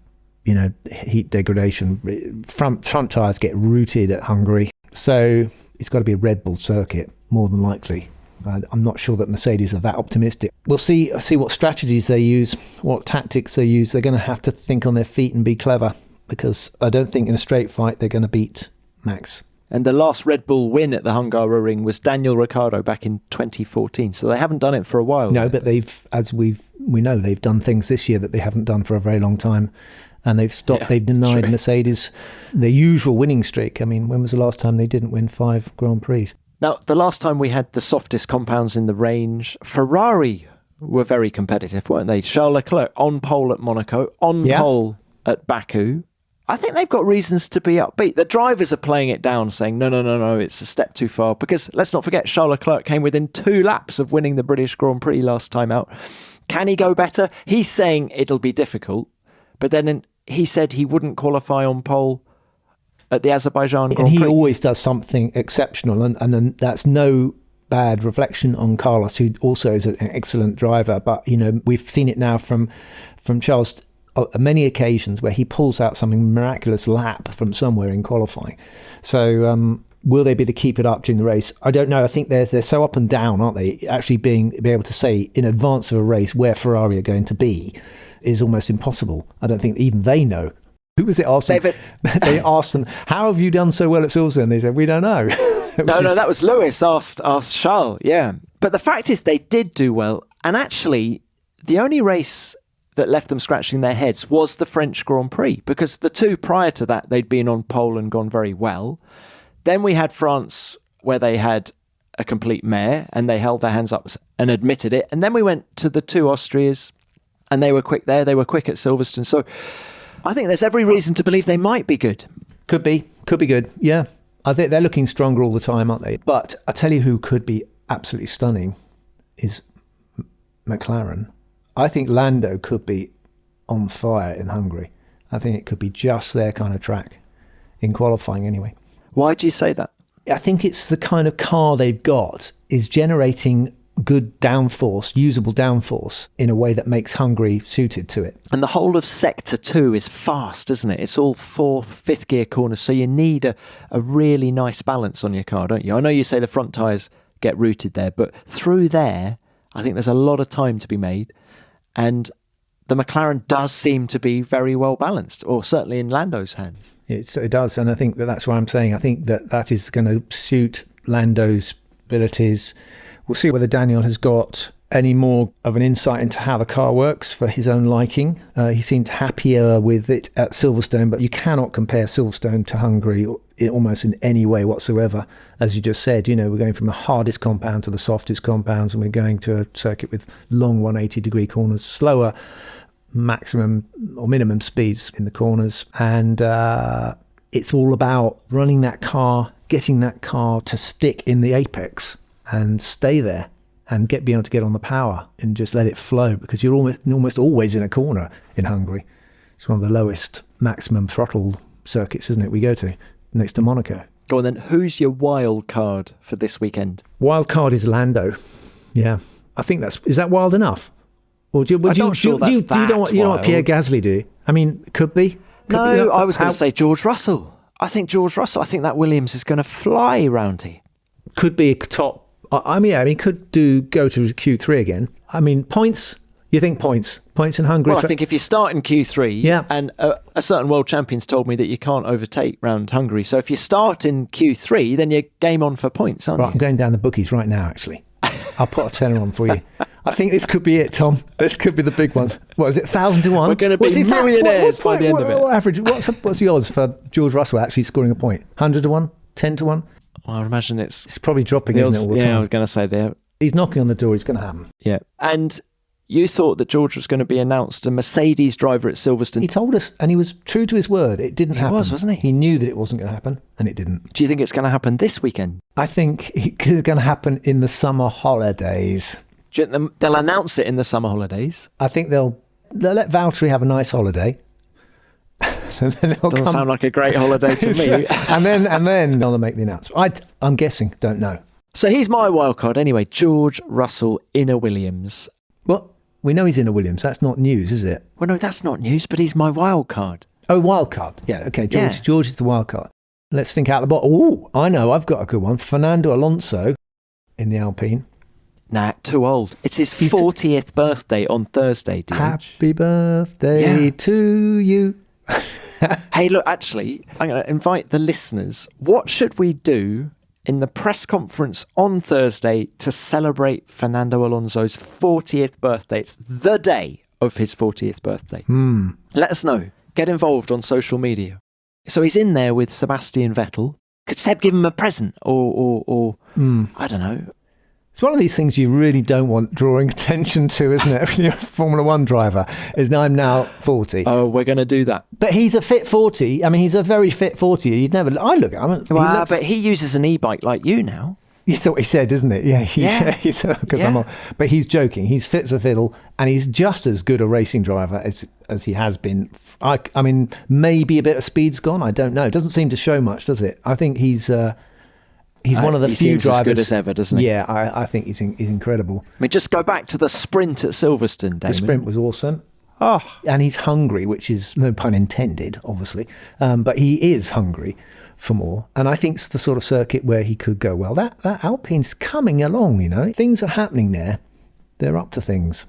heat degradation. Front tyres get rooted at Hungary. So it's got to be a Red Bull circuit, more than likely. I'm not sure that Mercedes are that optimistic. We'll see what strategies they use, what tactics they use. They're going to have to think on their feet and be clever, because I don't think in a straight fight they're going to beat Max. And the last Red Bull win at the Hungaroring was Daniel Ricciardo back in 2014. So they haven't done it for a while. No, but we know they've done things this year that they haven't done for a very long time. And they've stopped, they've denied Mercedes their usual winning streak. I mean, when was the last time they didn't win 5 Grand Prix? Now, the last time we had the softest compounds in the range, Ferrari were very competitive, weren't they? Charles Leclerc on pole at Monaco, on pole at Baku. I think they've got reasons to be upbeat. The drivers are playing it down, saying, no, it's a step too far. Because let's not forget, Charles Leclerc came within 2 laps of winning the British Grand Prix last time out. Can he go better? He's saying it'll be difficult. But then he said he wouldn't qualify on pole at the Azerbaijan Grand Prix. And he always does something exceptional. And that's no bad reflection on Carlos, who also is an excellent driver. But, we've seen it now from Charles on many occasions where he pulls out something miraculous lap from somewhere in qualifying. So will they be able to keep it up during the race? I don't know. I think they're so up and down, aren't they? Actually be able to say in advance of a race where Ferrari are going to be is almost impossible. I don't think even they know. Who was it asked them? They asked them, how have you done so well at Silverstone? They said, we don't know. No, that was Lewis asked Charles, yeah. But the fact is they did do well. And actually, the only race that left them scratching their heads was the French Grand Prix, because the 2 prior to that, they'd been on pole and gone very well. Then we had France, where they had a complete mare, and they held their hands up and admitted it. And then we went to the 2 Austrias, and they were quick there. They were quick at Silverstone. So I think there's every reason to believe they might be good. Could be good. Yeah. I think they're looking stronger all the time, aren't they? But I tell you who could be absolutely stunning is McLaren. I think Lando could be on fire in Hungary. I think it could be just their kind of track in qualifying anyway. Why do you say that? I think it's the kind of car they've got is generating good downforce, usable downforce in a way that makes Hungary suited to it. And the whole of Sector 2 is fast, isn't it? It's all 4th, 5th gear corners. So you need a really nice balance on your car, don't you? I know you say the front tyres get rooted there, but through there, I think there's a lot of time to be made. And the McLaren does seem to be very well balanced, or certainly in Lando's hands. It does. And I think that's why I'm saying I think that is going to suit Lando's abilities. We'll see whether Daniel has got any more of an insight into how the car works for his own liking. He seemed happier with it at Silverstone, but you cannot compare Silverstone to Hungary almost in any way whatsoever. As you just said, we're going from the hardest compound to the softest compounds, and we're going to a circuit with long 180-degree corners, slower maximum or minimum speeds in the corners. And it's all about running that car, getting that car to stick in the apex and stay there and be able to get on the power and just let it flow, because you're almost always in a corner in Hungary. It's one of the lowest maximum throttle circuits, isn't it, we go to, next to Monaco. Go on then, who's your wild card for this weekend? Wild card is Lando. Yeah. I think is that wild enough? Or you don't want Pierre Gasly, do you? I mean, could be. I was going to say George Russell. I think that Williams is going to fly round here. Could be a top. I mean, could go to Q3 again. I mean, points, You think points? Points in Hungary? Well, I think if you start in Q3, Yeah. and a certain world champion's told me that you can't overtake round Hungary. So if you start in Q3, then you're game on for points, aren't Right, you? I'm going down the bookies right now, actually. I'll put a tenner on for you. I think this could be it, Tom. This could be the big one. What is it, 1,000 to 1? We're going to be millionaires by the end of it. What average? What's the odds for George Russell actually scoring a point? 100 to 1? 10 to 1? Well, I imagine it's probably dropping, isn't it, all the time? Yeah, I was going to say there. He's knocking on the door. It's going to happen. Yeah. And you thought that George was going to be announced a Mercedes driver at Silverstone. He told us, and he was true to his word. It didn't happen. He was, wasn't he? He knew that it wasn't going to happen, and it didn't. Do you think it's going to happen this weekend? I think it's going to happen in the summer holidays. Do you think they'll announce it in the summer holidays? I think they'll let Valtteri have a nice holiday. Doesn't sound like a great holiday to me. and then they'll make the announcement. I'm guessing, don't know. So he's my wild card anyway. George Russell in a Williams. Well, we know he's in a Williams. That's not news, is it? Well, no, that's not news, but he's my wild card. Oh, wild card. Yeah, okay. Yeah. George is the wild card. Let's think out the box. Oh, I know. I've got a good one. Fernando Alonso in the Alpine. Nah, too old. It's his 40th birthday on Thursday, DH. Happy birthday to you. Hey, look, actually, I'm going to invite the listeners. What should we do in the press conference on Thursday to celebrate Fernando Alonso's 40th birthday? It's the day of his 40th birthday. Let us know. Get involved on social media. So he's in there with Sebastian Vettel. Could Seb give him a present? Or I don't know. It's one of these things you really don't want drawing attention to, isn't it? If you're a Formula One driver, I'm now 40. Oh, we're going to do that. But he's a fit 40. I mean, he's a very fit 40. I look at him. But he uses an e-bike like you now. That's what he said, isn't it? Yeah. But he's joking. He's fit as a fiddle, and he's just as good a racing driver as he has been. I mean, maybe a bit of speed's gone. I don't know. It doesn't seem to show much, does it? I think he's one of the few drivers as good as ever, doesn't he? Yeah, I think he's incredible. I mean, just go back to the sprint at Silverstone, Damon. The sprint was awesome. Oh, and he's hungry, which is no pun intended, obviously. But he is hungry for more. And I think it's the sort of circuit where he could go, well, that Alpine's coming along, you know. Things are happening there. They're up to things.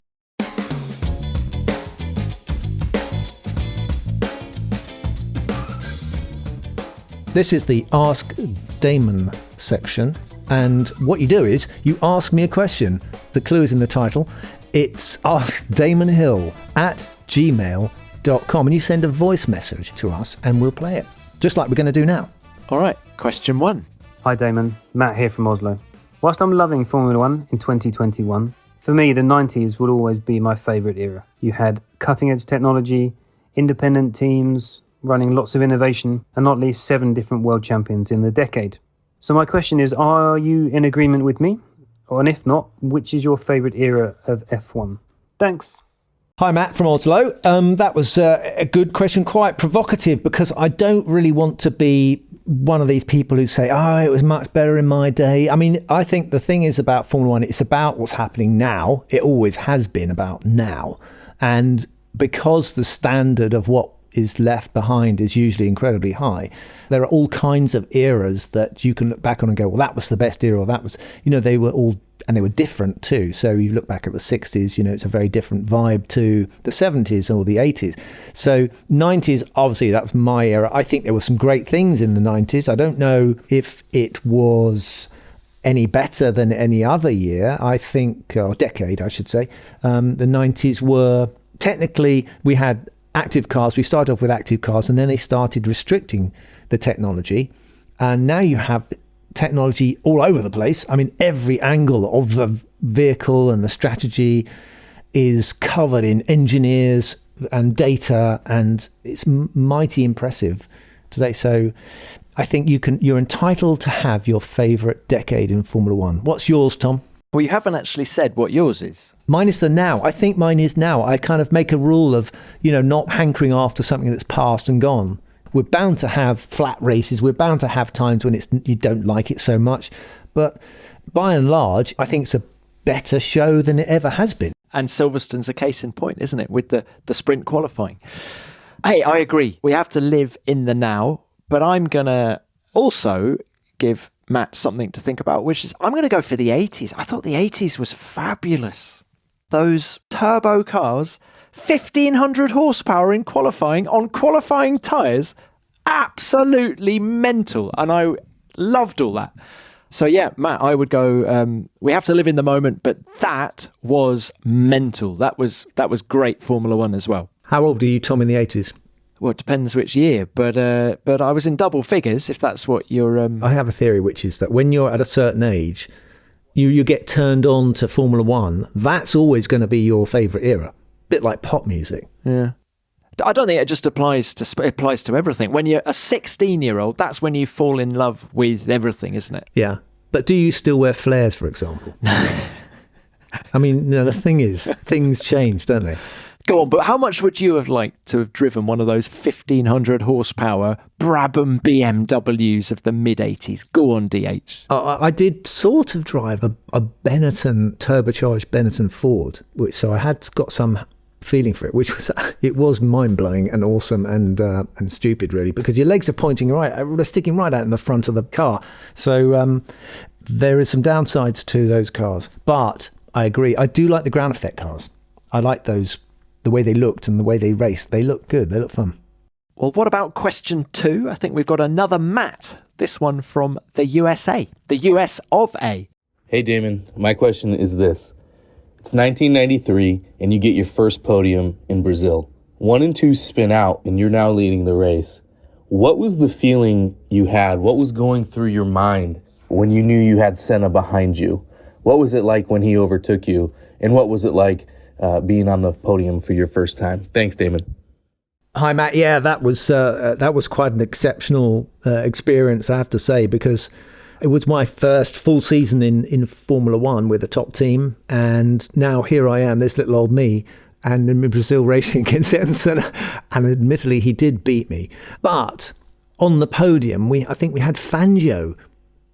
This is the Ask Damon section. And what you do is you ask me a question. The clue is in the title. It's AskDamonHill at gmail.com. And you send a voice message to us and we'll play it, just like we're going to do now. all right. Question 1. Hi Damon, Matt here from Oslo. Whilst I'm loving Formula 1 in 2021, for me the 90s will always be my favourite era. You had cutting edge technology, independent teams, running lots of innovation, and not least 7 different world champions in the decade. So my question is, are you in agreement with me? And if not, which is your favourite era of F1? Thanks. Hi, Matt from Oslo. That was a good question, quite provocative, because I don't really want to be one of these people who say, oh, it was much better in my day. I mean, I think the thing is about Formula One, it's about what's happening now. It always has been about now. And because the standard of what is left behind is usually incredibly high, there are all kinds of eras that you can look back on and go, well, that was the best era, or that was, you know, they were all, and they were different too. So you look back at the 60s, you know, it's a very different vibe to the 70s or the 80s. So 90s, obviously, that was my era. I think there were some great things in the 90s. I don't know if it was any better than any other year. I think, or decade, I should say. The 90s were, technically, we had active cars. We started off with active cars, and then they started restricting the technology. And now you have technology all over the place. I mean, every angle of the vehicle and the strategy is covered in engineers and data, and it's mighty impressive today. So I think you're entitled to have your favorite decade in Formula One. What's yours, Tom? Well, you haven't actually said what yours is. Mine is the now. I think mine is now. I kind of make a rule of, you know, not hankering after something that's past and gone. We're bound to have flat races. We're bound to have times when you don't like it so much. But by and large, I think it's a better show than it ever has been. And Silverstone's a case in point, isn't it, with the sprint qualifying? Hey, I agree. We have to live in the now. But I'm going to also give Matt something to think about, which is I'm going to go for the 80s. I thought the 80s was fabulous. those turbo cars, 1,500 horsepower in qualifying on qualifying tyres. Absolutely mental. And I loved all that. So yeah, Matt, I would go, we have to live in the moment, but that was mental. That was great Formula One as well. How old are you, Tom, in the 80s? Well, it depends which year, but I was in double figures, if that's what you're... I have a theory, which is that when you're at a certain age, you get turned on to Formula One. That's always going to be your favourite era. Bit like pop music. Yeah. I don't think it just applies to everything. When you're a 16-year-old, that's when you fall in love with everything, isn't it? Yeah. But do you still wear flares, for example? I mean, the thing is, things change, don't they? Go on, but how much would you have liked to have driven one of those 1,500 horsepower Brabham BMWs of the mid-80s? Go on, DH. I did sort of drive a Benetton, turbocharged Benetton Ford, so I had got some feeling for it, which was mind-blowing and awesome and stupid, really, because your legs are pointing right, they're sticking right out in the front of the car. So there is some downsides to those cars, but I agree. I do like the ground effect cars. I like those, the way they looked and the way they raced. They look good. They look fun. Well, what about question 2? I think we've got another Matt. This one from the USA, the US of A. Hey, Damon. My question is this. It's 1993, and you get your first podium in Brazil. 1 and 2 spin out, and you're now leading the race. What was the feeling you had? What was going through your mind when you knew you had Senna behind you? What was it like when he overtook you? And what was it like being on the podium for your first time? Thanks, Damon. Hi, Matt. Yeah, that was quite an exceptional experience, I have to say, because it was my first full season in Formula One with a top team, and now here I am, this little old me, and in Brazil racing against Ayrton Senna, and admittedly he did beat me. But on the podium, I think we had Fangio,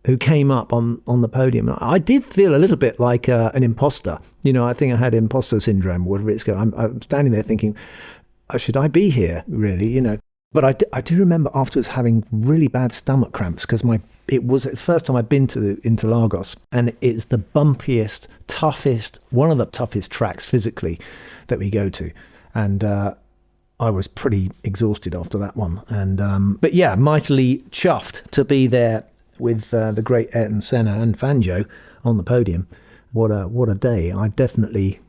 who came up on the podium. I did feel a little bit like an imposter. You know, I think I had imposter syndrome, whatever it's called. I'm standing there thinking, oh, should I be here, really? You know. But I do remember afterwards having really bad stomach cramps because it was the first time I'd been to Interlagos, and it's the bumpiest, toughest, one of the toughest tracks physically that we go to, and I was pretty exhausted after that one. And but yeah, mightily chuffed to be there with the great Ayrton Senna and Fangio on the podium. What a day! I definitely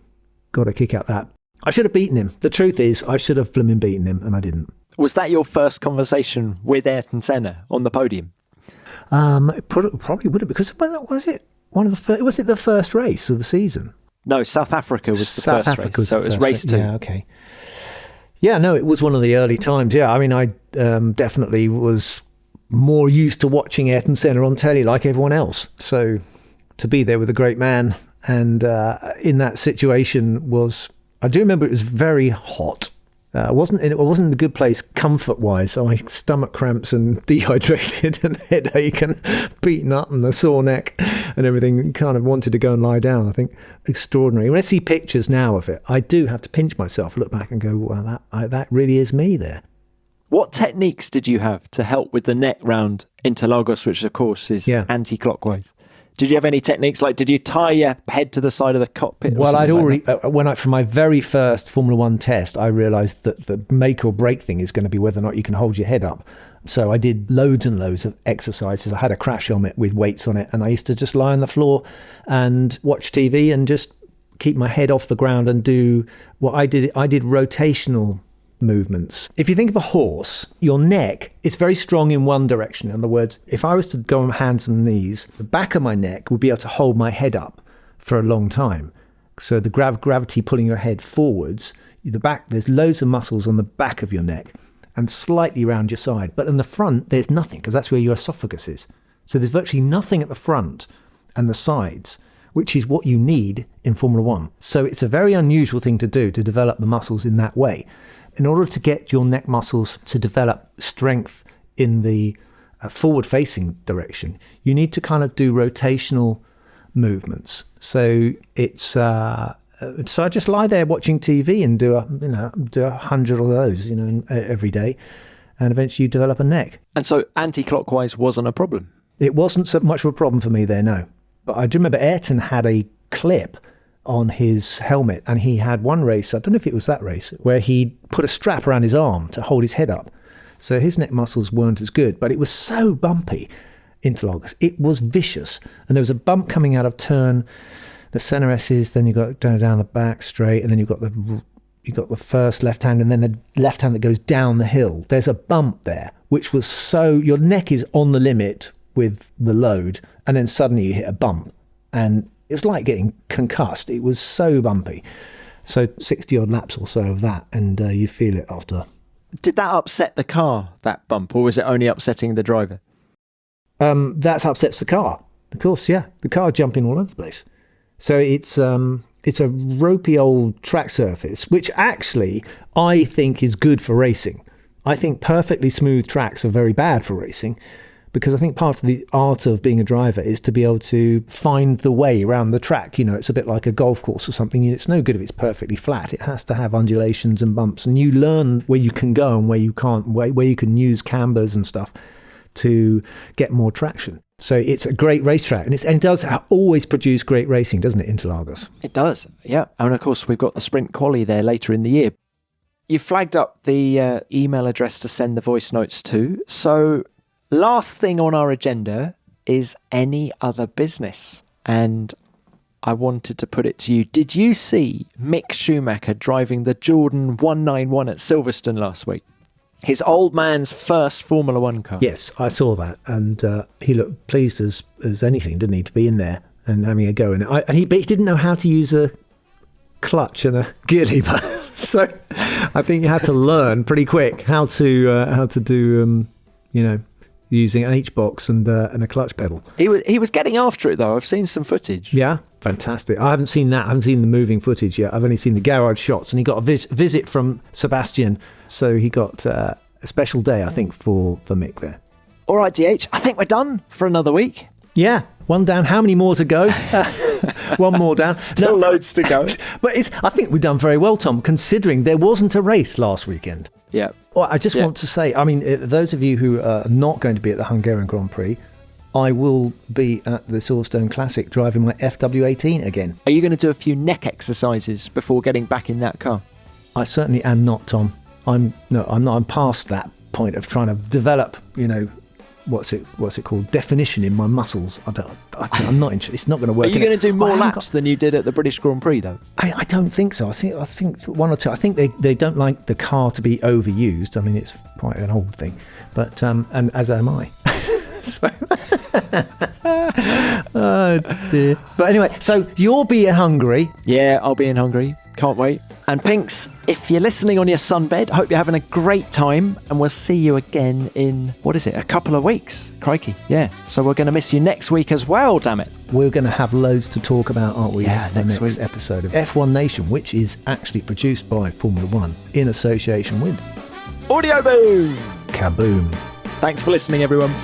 got a kick out that. I should have beaten him. The truth is, I should have blooming beaten him, and I didn't. Was that your first conversation with Ayrton Senna on the podium? It probably would have, because was it the first race of the season? No, South Africa was the first race. So it was race 2. Yeah, okay. Yeah, no, it was one of the early times. Yeah, I mean, I definitely was more used to watching Ayrton Senna on telly like everyone else. So to be there with a great man and in that situation was, I do remember it was very hot. I wasn't in a good place comfort-wise. So my stomach cramps and dehydrated and headache and beaten up and the sore neck and everything. Kind of wanted to go and lie down. I think extraordinary. When I see pictures now of it, I do have to pinch myself, look back and go, well, that really is me there. What techniques did you have to help with the neck round Interlagos, which of course is anti-clockwise? Did you have any techniques? Like, did you tie your head to the side of the cockpit? Well, I'd already, for my very first Formula One test, I realised that the make or break thing is going to be whether or not you can hold your head up. So I did loads and loads of exercises. I had a crash helmet with weights on it, and I used to just lie on the floor and watch TV and just keep my head off the ground and do what I did. I did rotational movements. If you think of a horse, your neck is very strong in one direction. In other words, if I was to go on hands and knees, the back of my neck would be able to hold my head up for a long time. So the gravity pulling your head forwards, there's loads of muscles on the back of your neck and slightly around your side. But in the front, there's nothing, because that's where your esophagus is. So there's virtually nothing at the front and the sides, which is what you need in Formula One. So it's a very unusual thing to do, to develop the muscles in that way. In order to get your neck muscles to develop strength in the forward-facing direction, you need to kind of do rotational movements. So it's so I just lie there watching TV and do 100 of those, every day, and eventually you develop a neck. And so anti-clockwise wasn't a problem? It wasn't so much of a problem for me there, no. But I do remember Ayrton had a clip on his helmet, and he had one race, I don't know if it was that race, where he put a strap around his arm to hold his head up. So his neck muscles weren't as good, but it was so bumpy, Interlagos. It was vicious. And there was a bump coming out of turn, the center S's, then you got down the back straight, and then you've got the first left hand, and then the left hand that goes down the hill. There's a bump there, which was so, your neck is on the limit with the load, and then suddenly you hit a bump, and it was like getting concussed. It was so bumpy. So 60 odd laps or so of that, and you feel it after. Did that upset the car, that bump, or was it only upsetting the driver? That upsets the car, of course. Yeah, the car jumping all over the place. So it's a ropey old track surface, which actually I think is good for racing. I think perfectly smooth tracks are very bad for racing, because I think part of the art of being a driver is to be able to find the way around the track. You know, it's a bit like a golf course or something. It's no good if it's perfectly flat. It has to have undulations and bumps, and you learn where you can go and where you can't, where you can use cambers and stuff to get more traction. So it's a great racetrack, and it does always produce great racing, doesn't it, Interlagos? It does, yeah. And of course, we've got the sprint quali there later in the year. You flagged up the email address to send the voice notes to. So last thing on our agenda is any other business. And I wanted to put it to you. Did you see Mick Schumacher driving the Jordan 191 at Silverstone last week? His old man's first Formula One car. Yes, I saw that, and he looked pleased as anything, didn't he, to be in there and having a go in it. But he didn't know how to use a clutch and a gear lever, so I think he had to learn pretty quick how to do using an H box and a clutch pedal. He was getting after it though. I've seen some footage. Yeah, fantastic. I haven't seen that. I haven't seen the moving footage yet. I've only seen the garage shots, and he got a visit from Sebastian. So he got a special day, I think, for Mick there. All right, DH, I think we're done for another week. Yeah, one down. How many more to go? One more down. Still loads to go. But I think we've done very well, Tom, considering there wasn't a race last weekend. Yeah. Well, I just want to say, I mean, those of you who are not going to be at the Hungarian Grand Prix, I will be at the Silverstone Classic driving my FW18 again. Are you going to do a few neck exercises before getting back in that car? I certainly am not, Tom. I'm not. I'm past that point of trying to develop, what's it called? Definition in my muscles. I'm not interested. It's not going to work. Are you going to do more laps than you did at the British Grand Prix, though? I don't think so. I think one or two. I think they don't like the car to be overused. I mean, it's quite an old thing, but and as am I. Oh dear. But anyway, so you'll be in Hungary. Yeah, I'll be in Hungary. Can't wait. And Pinks, if you're listening on your sunbed, hope you're having a great time, and we'll see you again in, a couple of weeks. Crikey, yeah. So we're going to miss you next week as well, damn it. We're going to have loads to talk about, aren't we? Yeah, the next episode of F1 Nation, which is actually produced by Formula One in association with Audio Boom. Kaboom. Thanks for listening, everyone.